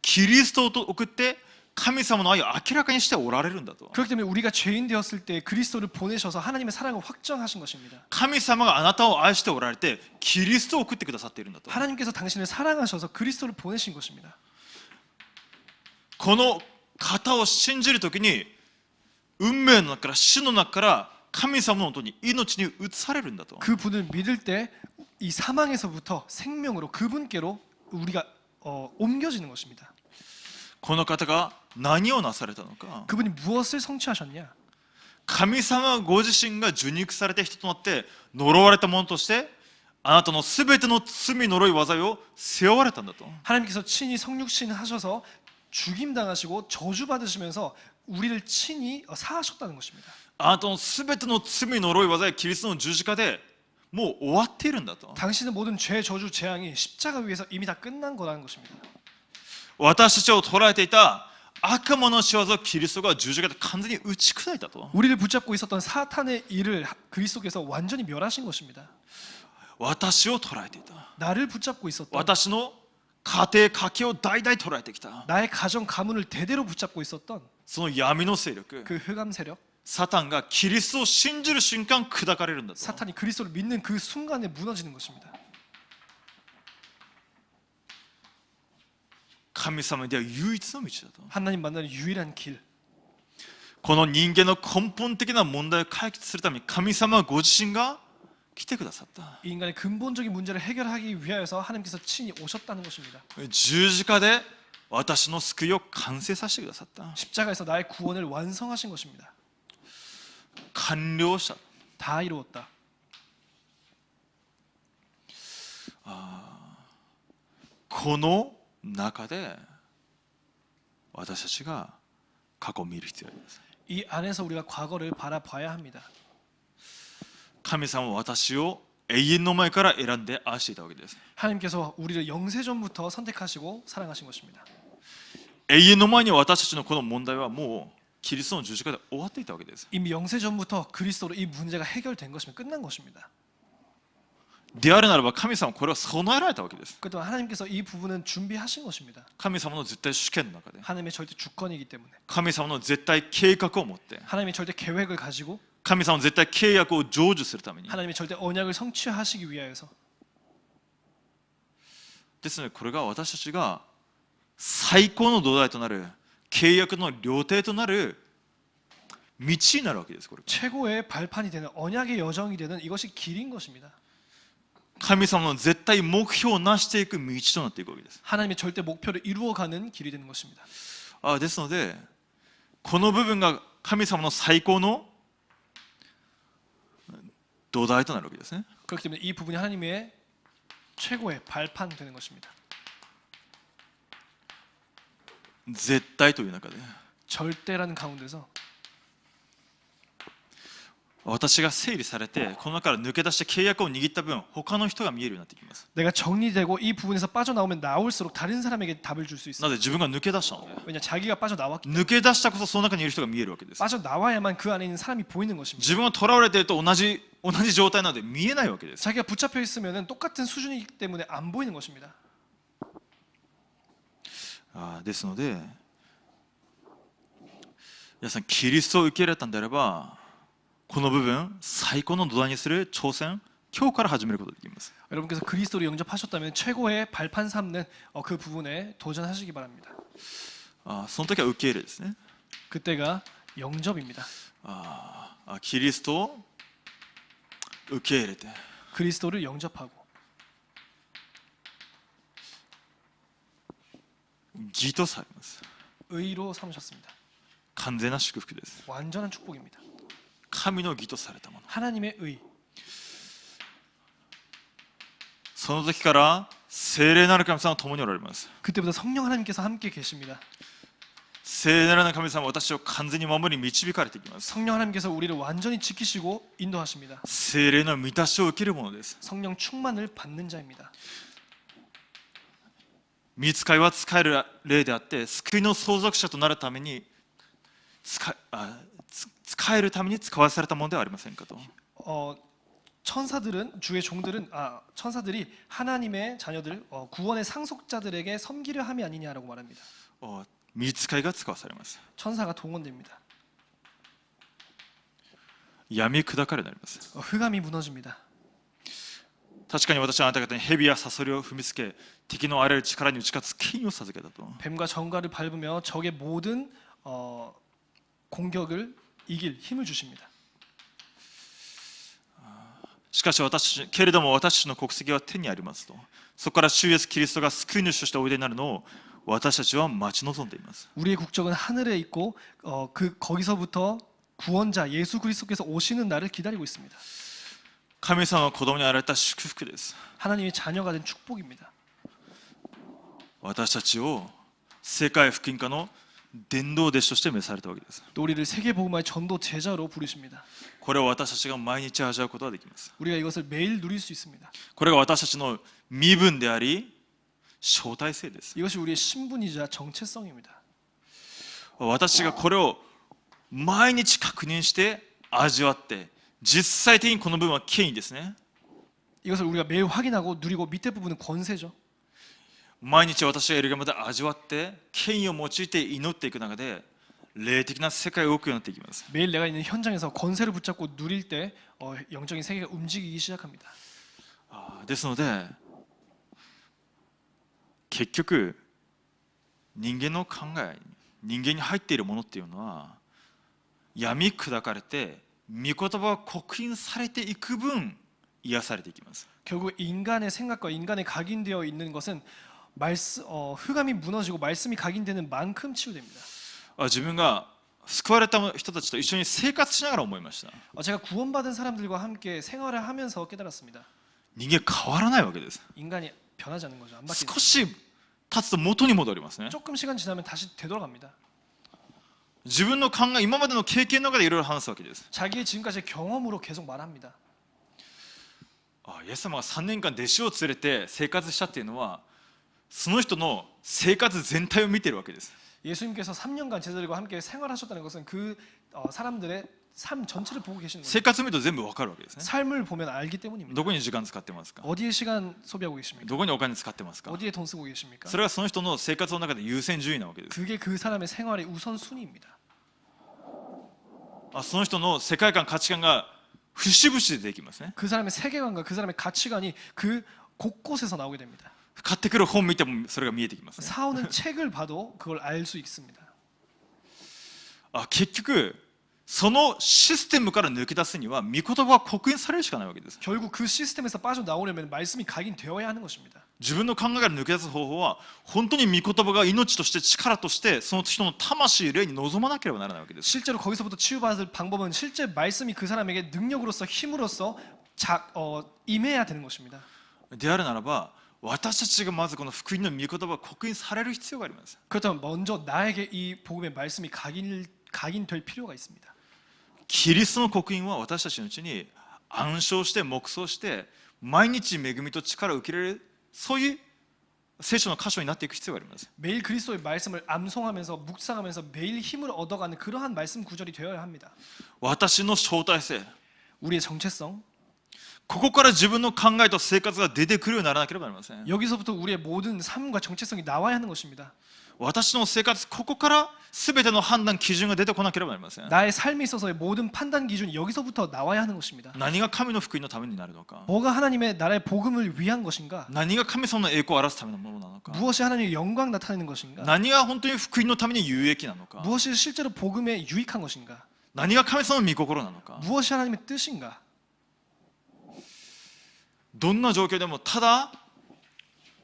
[SPEAKER 1] キリストを送って神様の愛を明らかにしておられるんだと
[SPEAKER 2] 그렇기 때문에 우리가 죄인 되었을 때 그리스도를 보내셔서 하나님의 사랑을 확정하신 것입니다.
[SPEAKER 1] 神様があなたを愛しておられてキリストを送ってくださっているんだと
[SPEAKER 2] 하나님께서 당신을 사랑하셔서 그리스도를 보내신 것입니다.
[SPEAKER 1] この方を信じる時に運命の中から死の中から神様のもとに命に移されるんだと
[SPEAKER 2] 그분을 믿을 때 이 사망에서부터 생명으로 그분께로 우리가 옮겨지는 것입니다.
[SPEAKER 1] この方が何をなされたのか
[SPEAKER 2] 그분이 무엇을 성취하셨냐?
[SPEAKER 1] 神様ご自身が受肉されて人となって呪われたものとしてあなたのすべての罪呪い災いを背負われたんだと
[SPEAKER 2] 하나님께서 친히 성육신 하셔서 죽임 당하시고 저주 받으시면서 우리를 친히 사하셨다는 것입니다.
[SPEAKER 1] あなたのすべての罪呪い災いキリストの十字架でもう終わっているんだと。
[SPEAKER 2] 당신의 모든 죄, 저주, 재앙이 십자가 위에서 이미 다 끝난 거라는 것입니다.
[SPEAKER 1] 私たちを捉えていた悪魔の仕業をキリストが十字架で完全に打ち砕いたと。
[SPEAKER 2] 우리를 붙잡고 있었던 사탄의 일을 그리스도께서 완전히 멸하신 것입니다.
[SPEAKER 1] 私を捉えていた。
[SPEAKER 2] 나를 붙잡고 있었던
[SPEAKER 1] 私の家庭家計を代々捉えてきた
[SPEAKER 2] 나의 가정 가문을 대대로 붙잡고 있었던
[SPEAKER 1] その闇の勢力
[SPEAKER 2] 그 흑암 세력,
[SPEAKER 1] サタンがキリストを信じる瞬間砕かれるんだと。
[SPEAKER 2] 사탄이 그리스도를 믿는 그 순간에 무너지는 것입니다.
[SPEAKER 1] 神様に出会う唯一の道だと。
[SPEAKER 2] 하나님 만나는 유일한 길.
[SPEAKER 1] この人間の根本的な問題を解決するために神様ご自身が来てくださった。
[SPEAKER 2] 이 인간의 근본적인 문제를 해결하기 위하여서 하나님께서 친히 오셨다는 것입니다.
[SPEAKER 1] 十字架で私の救いを完成させてくださった。
[SPEAKER 2] 십자가에서 나의 구원을 완성하신 것입니다.
[SPEAKER 1] 完了した。
[SPEAKER 2] 다 이루었다.
[SPEAKER 1] この中で私たちが過去を見る必要があります。
[SPEAKER 2] 이 안에서 우리가 과거를 바라봐야 합니다.
[SPEAKER 1] 神様は私を永遠の前から選んで愛していたわけです。
[SPEAKER 2] 하나님께서 우리를 영세전부터 선택하시고 사랑하신 것입니다.
[SPEAKER 1] 永遠の前に私たちのこの問題はもうキリストの十字架で終わっていたわけです。
[SPEAKER 2] 이미 영세전부터 그리스도로 이 문제가 해결된 것이면 끝난 것입니다.
[SPEAKER 1] であるならば神様はこれを備えられたわけです。
[SPEAKER 2] 그동안 하나님께서 이 부분은 준비하신 것입니다.
[SPEAKER 1] 神様の絶対主権の中で
[SPEAKER 2] 하나님의 절대 주권이기 때문에
[SPEAKER 1] 神様の絶対計画を持って
[SPEAKER 2] 하나님의 절대 계획을 가지고
[SPEAKER 1] 神様の絶対契約を成就するために
[SPEAKER 2] 하나님의 절대 언약을 성취하시기 위하여서
[SPEAKER 1] ですのでこれが私たちが最高の土台となる契約の料亭となる道になるわけです。これ
[SPEAKER 2] 최고의 발판이 되는 언약의 여정이 되는 이것이 길인 것입니다.
[SPEAKER 1] 神様の絶対目標を成していく道となっていくわけです。
[SPEAKER 2] 하나님의 절대 목표를 이루어가는 길이 되는 것입니다.
[SPEAKER 1] ですのでこの部分が神様の最高の土台となるわけですね。
[SPEAKER 2] 그렇기 때문에 이 부분이 하나님의 최고의 발판 되는 것입니다.
[SPEAKER 1] 絶対という中で
[SPEAKER 2] 절대라는 가운데서
[SPEAKER 1] 私が整理されてこの中から抜け出して契約を握った分他の人が見えるようになってきます。
[SPEAKER 2] 내가 정리되고 이 부분에서 빠져나오면 나올수록 다른 사람에게 답을 줄 수
[SPEAKER 1] な
[SPEAKER 2] 있어요.
[SPEAKER 1] ぜ自分が抜け出したので
[SPEAKER 2] 왜냐 자기가 빠져나왔기
[SPEAKER 1] 抜け出したこそその中にいる人が見えるわけです。
[SPEAKER 2] 빠져나와야만 그 안에 있는 사람이 보이는 것입니다.
[SPEAKER 1] 自分が囚われていると同じ状態なので見えないわけです。
[SPEAKER 2] 자기가 붙잡혀 있으면 똑같은 수준이기 때문에 안 보이는 것입니다.
[SPEAKER 1] ですので皆さんキリストを受け入れたんであればこの部分最高の土台にする挑戦今日から始めることができます。
[SPEAKER 2] 여러분께서 그리스도를 영접하셨다면 최고의 발판 삼는 그 부분에 도전하시기 바랍니다.
[SPEAKER 1] その時は受け入れですね。
[SPEAKER 2] 그때가 영접입니다.
[SPEAKER 1] キリストを受け入れて
[SPEAKER 2] 그리스도를 영접하고
[SPEAKER 1] 義とされます。
[SPEAKER 2] 의로 삼으셨습니다.
[SPEAKER 1] 完全な祝福です。
[SPEAKER 2] 완전한 축복입니다.
[SPEAKER 1] 神の義とされたもの。
[SPEAKER 2] 하나님의 의.
[SPEAKER 1] その時から聖霊なる神様と共におられます。
[SPEAKER 2] 그때부터 성령 하나님께서 함께 계십니다.
[SPEAKER 1] 聖霊なる神様は私を完全に守り導かれていきます。
[SPEAKER 2] 성령 하나님께서 우리를 완전히 지키시고 인도하십니다.
[SPEAKER 1] 聖霊の満たしを受けるものです。
[SPEAKER 2] 성령 충만을 받는 자입니다.
[SPEAKER 1] 御使いは使える霊であって救いの相続者となるために使えるために使わされたものではありませんかと。
[SPEAKER 2] 천사들은 주의 종들은 천사들이 하나님의 자녀들 구원의 상속자들에게 섬기려 함이 아니냐라고 말합니다.
[SPEAKER 1] 御使いが使わされます。
[SPEAKER 2] 천사가 동원됩니다.
[SPEAKER 1] 闇砕かれになります。
[SPEAKER 2] 흑암이 무너집니다.
[SPEAKER 1] 確かに私はあなた方に蛇やサソリを踏みつけ敵のあらゆる力に打ち勝つ権威を授けたと。
[SPEAKER 2] 뱀과 정갈을 밟으며 적의 모든 공격을 이길 힘을 주십니다.
[SPEAKER 1] しかしけれども私たちの国籍は天にありますと。そこから主イエスキリストが救い主としておいでになるのを私たちは待ち望んでいます。
[SPEAKER 2] 우리의 국적은 하늘에 있고 거기서부터 구원자 예수 그리스도께서 오시는 날을 기다리고 있습니다.
[SPEAKER 1] 神様の子供にあられた祝福です。
[SPEAKER 2] 하나님의 자녀가 된 축복입니다.
[SPEAKER 1] 私たちを世界福音化の伝道弟子として召されたわけです。
[SPEAKER 2] 또 우리를 세계복음화의 전도 제자로 부르십니다.
[SPEAKER 1] これは私たちが毎日味わうことができます。
[SPEAKER 2] 우리가 이것을 매일 누릴 수 있습니다.
[SPEAKER 1] これが私たちの身分であり招待制です。
[SPEAKER 2] 이것이 우리의 신분이자 정체성입니다.
[SPEAKER 1] 私がこれを毎日確認して味わって実際的にこの部分は権威ですね。
[SPEAKER 2] 이것을 우리가 매일 확인하고 누리고 밑에 부분은 권세죠.
[SPEAKER 1] 毎日私がいる現場で味わって権威を用いて祈っていく中で霊的な世界が動くようになっていきます。
[SPEAKER 2] 매일 내가 있는 현장에서 권세를 붙잡고 누릴 때 영적인 세계가 움직이기 시작합니다.
[SPEAKER 1] ですので結局人間の考え人間に入っているものっていうのは闇砕かれて御言葉が刻印されていく分癒されていきます。
[SPEAKER 2] 결국 인간의 생각과 인간에 각인되어 있는 것은 흑암이 무너지고 말씀이 각인되는 만큼 치유됩니다.
[SPEAKER 1] 自分が救われた人たちと一緒に生活しながら思いました。
[SPEAKER 2] 제가 구원받은 사람들과 함께 생활을 하면서 깨달았습니다.
[SPEAKER 1] 人間変わらないわけです。
[SPEAKER 2] 인간이 변하지 않는 거죠. 안 바뀌는
[SPEAKER 1] 少し経つと元に戻りますね。
[SPEAKER 2] 조금 시간 지나면 다시 되돌아갑니다.
[SPEAKER 1] 自分の考え今までの経験の中でいろいろ話すわけです。
[SPEAKER 2] 자기의 지금까지의 경험으로 계속 말합니다.
[SPEAKER 1] イエス様が3年間弟子を連れて生活したっていうのはその人の生活全体を見ているわけです。
[SPEAKER 2] 예수님께서 3년간 제자들과 함께 생활하셨다는 것은 그 사람들의 삶 전체를 보고 계시는
[SPEAKER 1] 生
[SPEAKER 2] 거예요.
[SPEAKER 1] 活を見ると全部わかるわけですね。
[SPEAKER 2] 삶을 보면 알기 때문입니다.
[SPEAKER 1] どこに時間使ってますか、
[SPEAKER 2] 어디에 시간 소비하고 계십니까?
[SPEAKER 1] どこにお金使ってますか、
[SPEAKER 2] 어디에 돈 쓰고 계십니까?
[SPEAKER 1] それがその人の生活の中で優先順位なわけです。
[SPEAKER 2] 그게 그 사람의 생활의 우선순위입니다.
[SPEAKER 1] その人の世界観価値観が節々でできますね。
[SPEAKER 2] 그 사람의 세계관과 그 사람의 가치관이 그 곳곳에서 나오게 됩니다.
[SPEAKER 1] 買ってくる本見てもそれが見えてきますね。
[SPEAKER 2] 사오는 책을 봐도 그걸 알 수 있습니다.
[SPEAKER 1] 結局そのシステムから抜け出すには御言葉は刻印されるしかないわけです。
[SPEAKER 2] 결국 그 시스템에서 빠져나오려면 말씀이 각인되어야 하는 것입니다.
[SPEAKER 1] 自分の考えから抜け出す方法は本当に御言葉が命として力としてその人の魂霊に望まなければならないわけです。
[SPEAKER 2] 실제로 거기서부터 치유받을 방법은 실제 말씀이 그 사람에게 능력으로서 힘으로써 임해야 되는 것입니다.
[SPEAKER 1] であるならば私たちがまずこの福音の御言葉が刻印される必要があります。
[SPEAKER 2] 그렇다면 먼저 나에게 이 복음의 말씀이 각인될 필요가 있습니다.
[SPEAKER 1] キリストの刻印は私たちのうちに暗唱して黙想して毎日恵みと力を受けられるそういう聖書の箇所になっていく必要があります。
[SPEAKER 2] 매일 그리스도의 말씀을 암송하면서 묵상하면서 매일 힘을 얻어가는 그러한 말씀 구절이 되어야 합니다.
[SPEAKER 1] 私の招待性
[SPEAKER 2] 우리의 정체성
[SPEAKER 1] ここから自分の考えと生活が出てくるようにならなければなりません。
[SPEAKER 2] 여기서부터 우리의 모든 삶과 정체성이 나와야 하는 것입니다.
[SPEAKER 1] 私の生活ここから全ての判断基準が出てこなければなりません。
[SPEAKER 2] 나의 삶에 있어서의 모든 판단 기준이 여기서부터 나와야 하는 것입니다.
[SPEAKER 1] 何が神の福音のためになるのか、
[SPEAKER 2] 뭐가 하나님의 나라의 복음을 위한 것인가?
[SPEAKER 1] 何が神様の栄光を表すためのものなのか、
[SPEAKER 2] 무엇이 하나님의 영광 나타내는 것인가?
[SPEAKER 1] 何が本当に福音のために有益なのか、
[SPEAKER 2] 무엇이 실제로 복음에 유익한 것인가?
[SPEAKER 1] 何が神様の御心なのか、
[SPEAKER 2] 무엇이 하나님의 뜻인가?
[SPEAKER 1] どんな状況でもただ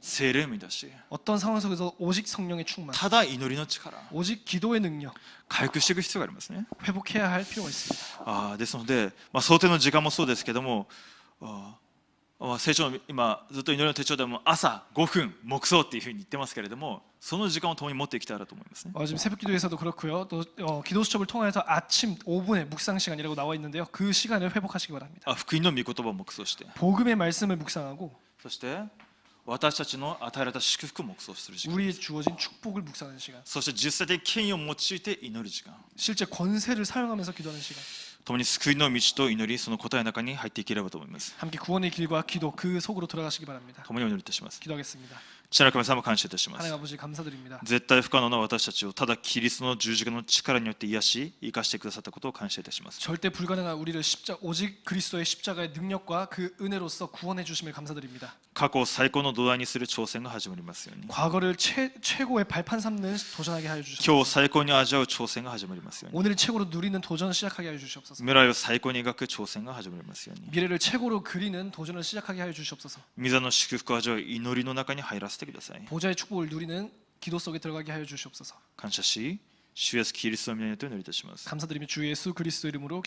[SPEAKER 1] 聖霊満たし、
[SPEAKER 2] 어떤 상황 속에서 오직 성령의 충만,
[SPEAKER 1] ただ祈りの力、
[SPEAKER 2] 오직 기도의 능력
[SPEAKER 1] 回復していく必要がありますね。
[SPEAKER 2] 회복해야 할 필요가 있습니다.
[SPEAKER 1] ですので、想定の時間もそうですけども、聖書の今ずっと祈りの手帳でも朝5分黙想っていうふうに言ってますけれども、その時間を共に持っていきたいなと思いますね。
[SPEAKER 2] 지금 새벽 기도에서도 그렇고요. 또 기도 수첩을 통해서 아침 5분의 묵상 시간이라고 나와 있는데요. 그 시간을 회복하시기 바랍니다.
[SPEAKER 1] 福音の御言葉を黙想して、
[SPEAKER 2] 복음의 말씀을 묵상하고
[SPEAKER 1] そして私たちの与えられた祝福を黙想する時間、
[SPEAKER 2] 우리의 주어진 축복을 묵상하는 시간,
[SPEAKER 1] そして実際的権威を用いて祈る時間、
[SPEAKER 2] 실제 권세를 사용하면서 기도하는 시간,
[SPEAKER 1] 共に救いの道と祈り、その答えの中に入っていければと思います。
[SPEAKER 2] 함께 구원의 길과 기도 그 속으로 들어가시기 바랍니다.
[SPEAKER 1] 共にお祈りいたします。
[SPEAKER 2] 기도하겠습니다.
[SPEAKER 1] 父なる神様、感謝いたします。
[SPEAKER 2] 하나님 아버지 감사드립니다.
[SPEAKER 1] 絶対不可能な私たちをただキリストの十字架の力によって癒し生かしてくださったことを感謝いたします。
[SPEAKER 2] 절대 불가능한 우리를 오직 그리스도의 십자가의 능력과 그 은혜로서 구원해 주심을 감사드립니다.
[SPEAKER 1] 過去を最高の土台にする挑戦が始まりますように、
[SPEAKER 2] 과거를 최고의 발판 삼는 도전하게 하여
[SPEAKER 1] 今日
[SPEAKER 2] 주시옵소서.
[SPEAKER 1] 最高に味わう挑戦が始まりますように、
[SPEAKER 2] 오늘 최고로 누리는 도전 시작하게 하여 주시옵소서.
[SPEAKER 1] 未来を最高に描く挑戦が始まりますように、
[SPEAKER 2] 미래를 최고로 그리는 도전을 시작하게 하여 주시옵소서.
[SPEAKER 1] 御座の祝福を味わい祈りの中に入らせてください。
[SPEAKER 2] 보좌의 축복을 누리는 기도 속에 들어가게 하여 주시옵소서.
[SPEAKER 1] 感謝し、主イエスキリストの皆によってお祈りいたします。
[SPEAKER 2] 감사드리며 주 예수 그리스도 이름으로